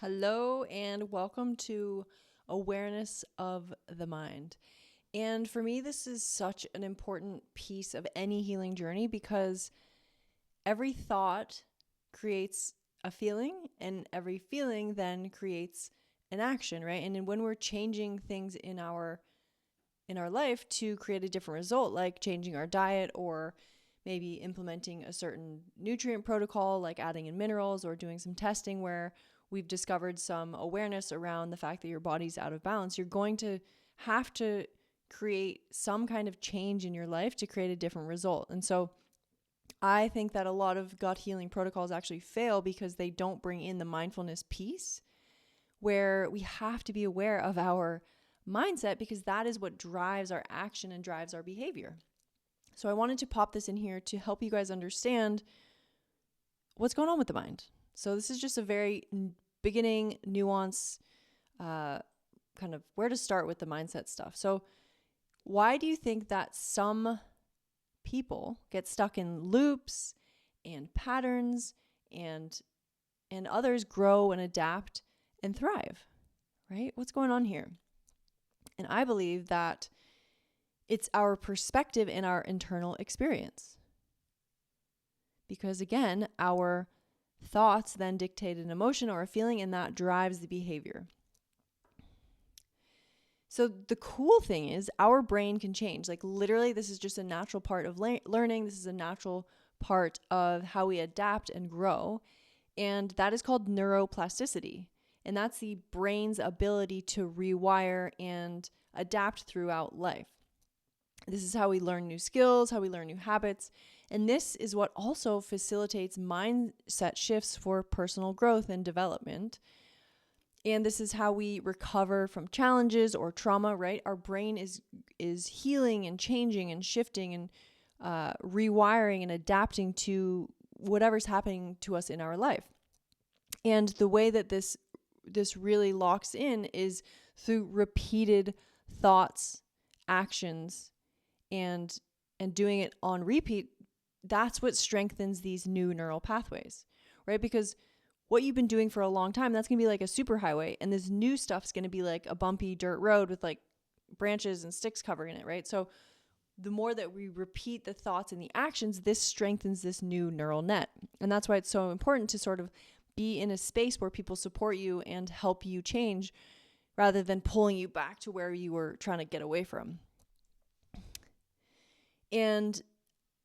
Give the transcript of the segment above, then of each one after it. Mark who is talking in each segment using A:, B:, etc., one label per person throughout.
A: Hello, and welcome to Awareness of the Mind. And for me, this is such an important piece of any healing journey because every thought creates a feeling, and every feeling then creates an action, right? And when we're changing things in our life to create a different result, like changing our diet or maybe implementing a certain nutrient protocol, like adding in minerals or doing some testing where we've discovered some awareness around the fact that your body's out of balance, you're going to have to create some kind of change in your life to create a different result. And so I think that a lot of gut healing protocols actually fail because they don't bring in the mindfulness piece where we have to be aware of our mindset because that is what drives our action and drives our behavior. So I wanted to pop this in here to help you guys understand what's going on with the mind. So this is just a very beginning nuance, kind of where to start with the mindset stuff. So why do you think that some people get stuck in loops and patterns and others grow and adapt and thrive, right? What's going on here? And I believe that it's our perspective and our internal experience. Because again, our thoughts then dictate an emotion or a feeling, and that drives the behavior. So the cool thing is our brain can change. Like literally, this is just a natural part of learning. This is a natural part of how we adapt and grow. And that is called neuroplasticity. And that's the brain's ability to rewire and adapt throughout life. This is how we learn new skills, how we learn new habits. And this is what also facilitates mindset shifts for personal growth and development. And this is how we recover from challenges or trauma, right? Our brain is healing and changing and shifting and rewiring and adapting to whatever's happening to us in our life. And the way that this really locks in is through repeated thoughts, actions, and doing it on repeat. That's what strengthens these new neural pathways, right? Because what you've been doing for a long time, that's going to be like a superhighway, and this new stuff's going to be like a bumpy dirt road with like branches and sticks covering it, right? So the more that we repeat the thoughts and the actions, this strengthens this new neural net. And that's why it's so important to sort of be in a space where people support you and help you change rather than pulling you back to where you were trying to get away from. And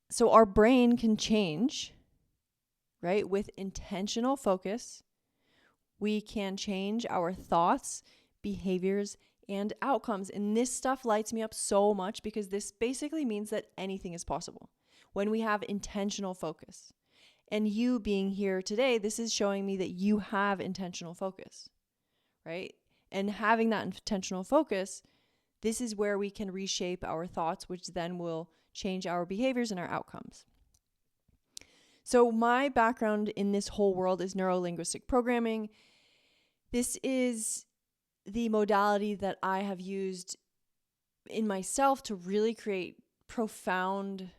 A: so our brain can change, right? With intentional focus, we can change our thoughts, behaviors, and outcomes. And this stuff lights me up so much because this basically means that anything is possible when we have intentional focus. And you being here today, this is showing me that you have intentional focus, right? And having that intentional focus, this is where we can reshape our thoughts, which then will change our behaviors and our outcomes. So my background in this whole world is neuro-linguistic programming. This is the modality that I have used in myself to really create profound,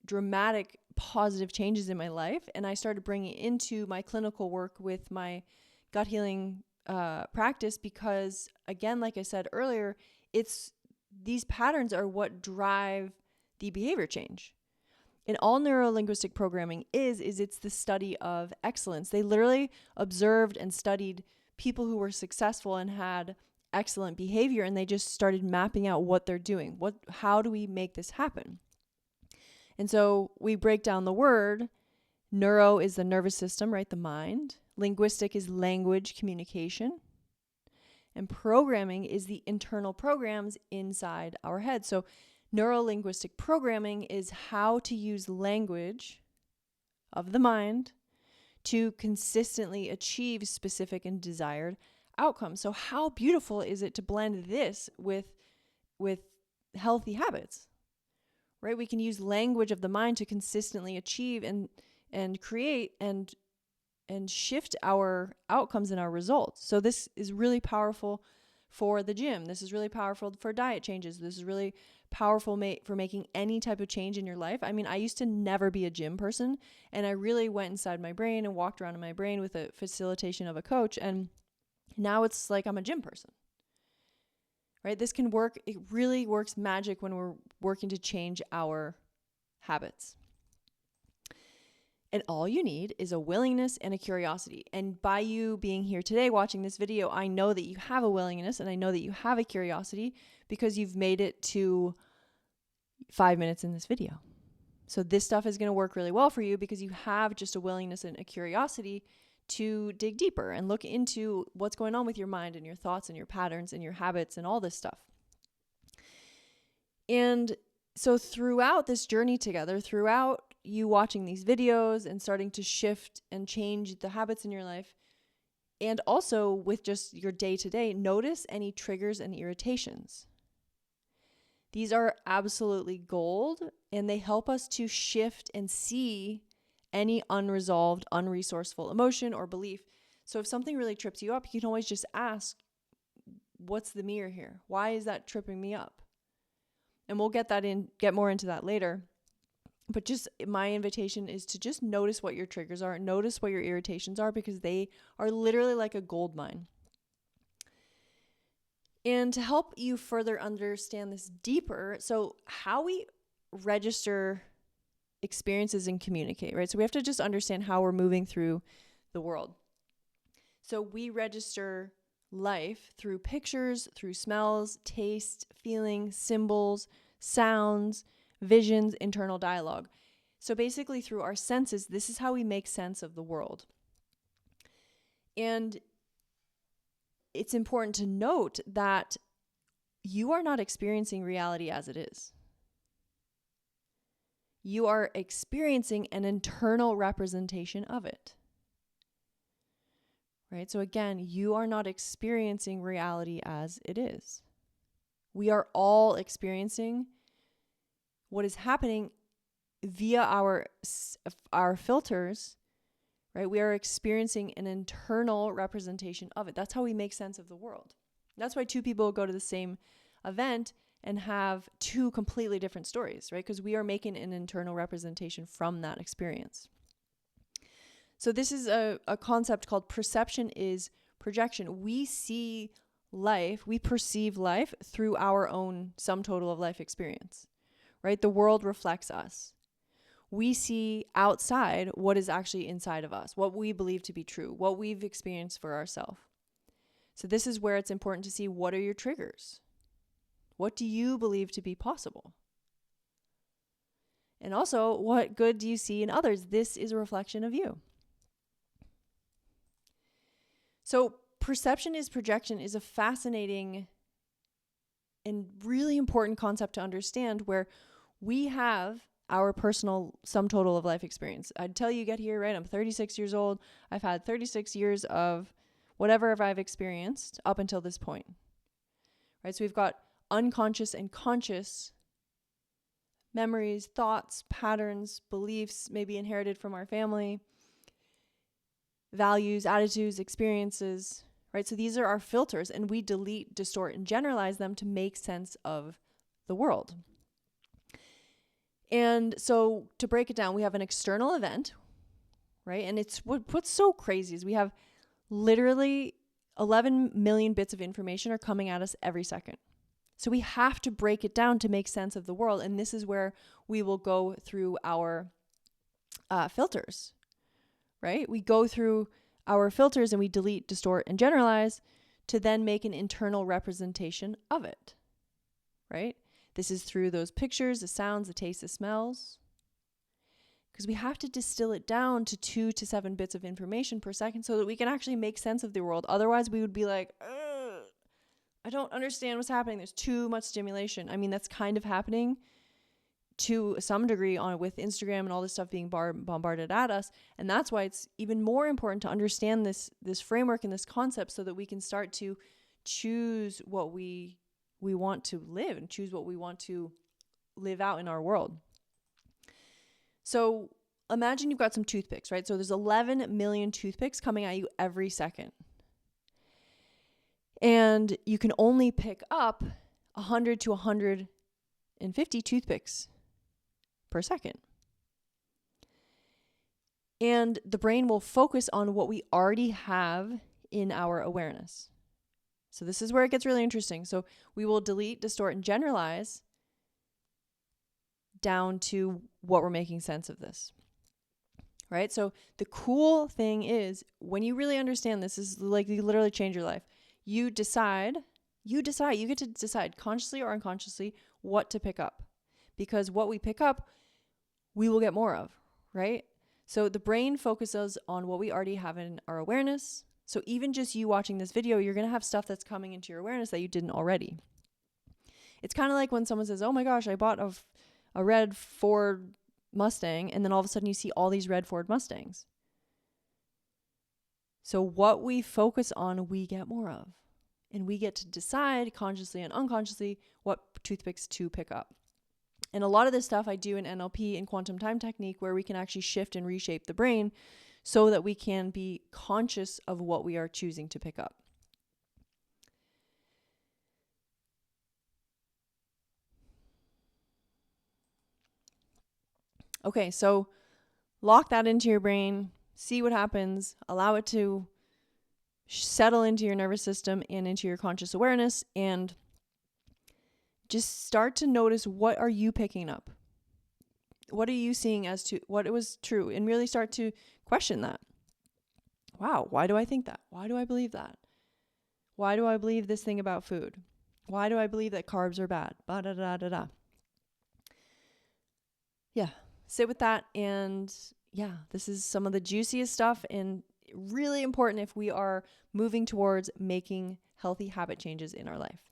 A: dramatic, positive changes in my life. And I started bringing it into my clinical work with my gut healing practice because, again, like I said earlier, these patterns are what drive the behavior change. And all neuro-linguistic programming is it's the study of excellence. They literally observed and studied people who were successful and had excellent behavior, and they just started mapping out what they're doing. How do we make this happen? And so we break down the word. Neuro is the nervous system, right? The mind. Linguistic is language, communication. And programming is the internal programs inside our head. So neuro-linguistic programming is how to use language of the mind to consistently achieve specific and desired outcomes. So how beautiful is it to blend this with healthy habits, right? We can use language of the mind to consistently achieve and create and shift our outcomes and our results. So this is really powerful for the gym. This is really powerful for diet changes. This is really powerful for making any type of change in your life. I mean, I used to never be a gym person, and I really went inside my brain and walked around in my brain with a facilitation of a coach. And now it's like I'm a gym person, right? This can work. It really works magic when we're working to change our habits. And all you need is a willingness and a curiosity. And by you being here today watching this video, I know that you have a willingness and I know that you have a curiosity because you've made it to 5 minutes in this video. So this stuff is going to work really well for you because you have just a willingness and a curiosity to dig deeper and look into what's going on with your mind and your thoughts and your patterns and your habits and all this stuff. And so throughout this journey together, throughout you watching these videos and starting to shift and change the habits in your life, and also with just your day-to-day, notice any triggers and irritations. These are absolutely gold, and they help us to shift and see any unresolved, unresourceful emotion or belief. So if something really trips you up, you can always just ask, what's the mirror here? Why is that tripping me up? And we'll get more into that later. But just my invitation is to just notice what your triggers are, notice what your irritations are, because they are literally like a gold mine. And to help you further understand this deeper, so how we register experiences and communicate, right? So we have to just understand how we're moving through the world. So we register life through pictures, through smells, taste, feeling, symbols, sounds, visions, internal dialogue. So basically through our senses, this is how we make sense of the world. And it's important to note that you are not experiencing reality as it is. You are experiencing an internal representation of it. Right? So again, you are not experiencing reality as it is. We are all experiencing what is happening via our filters, right? We are experiencing an internal representation of it. That's how we make sense of the world. That's why two people go to the same event and have two completely different stories, right? Because we are making an internal representation from that experience. So this is a concept called perception is projection. We see life, we perceive life through our own sum total of life experience, right? The world reflects us. We see outside what is actually inside of us, what we believe to be true, what we've experienced for ourselves. So this is where it's important to see, what are your triggers? What do you believe to be possible? And also, what good do you see in others? This is a reflection of you. So perception is projection is a fascinating and really important concept to understand, where we have our personal sum total of life experience. I'd tell you, get here, right? I'm 36 years old. I've had 36 years of whatever I've experienced up until this point, right? So we've got unconscious and conscious memories, thoughts, patterns, beliefs, maybe inherited from our family, values, attitudes, experiences, right? So these are our filters, and we delete, distort, and generalize them to make sense of the world. And so to break it down, we have an external event, right? And it's what's so crazy is we have literally 11 million bits of information are coming at us every second. So we have to break it down to make sense of the world. And this is where we will go through our filters, right? We go through our filters and we delete, distort, and generalize to then make an internal representation of it, right? This is through those pictures, the sounds, the tastes, the smells. Because we have to distill it down to 2 to 7 bits of information per second so that we can actually make sense of the world. Otherwise, we would be like, I don't understand what's happening. There's too much stimulation. I mean, that's kind of happening to some degree with Instagram and all this stuff being bombarded at us. And that's why it's even more important to understand this framework and this concept so that we can start to choose what we want to live and choose what we want to live out in our world. So imagine you've got some toothpicks, right? So there's 11 million toothpicks coming at you every second. And you can only pick up 100 to 150 toothpicks per second. And the brain will focus on what we already have in our awareness. So this is where it gets really interesting. So we will delete, distort, and generalize down to what we're making sense of this. Right? So the cool thing is when you really understand this is like you literally change your life. You get to decide consciously or unconsciously what to pick up. Because what we pick up, we will get more of, right? So the brain focuses on what we already have in our awareness. So even just you watching this video, you're going to have stuff that's coming into your awareness that you didn't already. It's kind of like when someone says, oh my gosh, I bought a red Ford Mustang, and then all of a sudden you see all these red Ford Mustangs. So what we focus on, we get more of. And we get to decide consciously and unconsciously what toothpicks to pick up. And a lot of this stuff I do in NLP and quantum time technique, where we can actually shift and reshape the brain so that we can be conscious of what we are choosing to pick up. Okay, so lock that into your brain, see what happens, allow it to settle into your nervous system and into your conscious awareness, and just start to notice, what are you picking up? What are you seeing as to what it was true? And really start to question that. Wow, why do I think that? Why do I believe that? Why do I believe this thing about food? Why do I believe that carbs are bad? Ba-da-da-da-da. Yeah, sit with that. And yeah, this is some of the juiciest stuff and really important if we are moving towards making healthy habit changes in our life.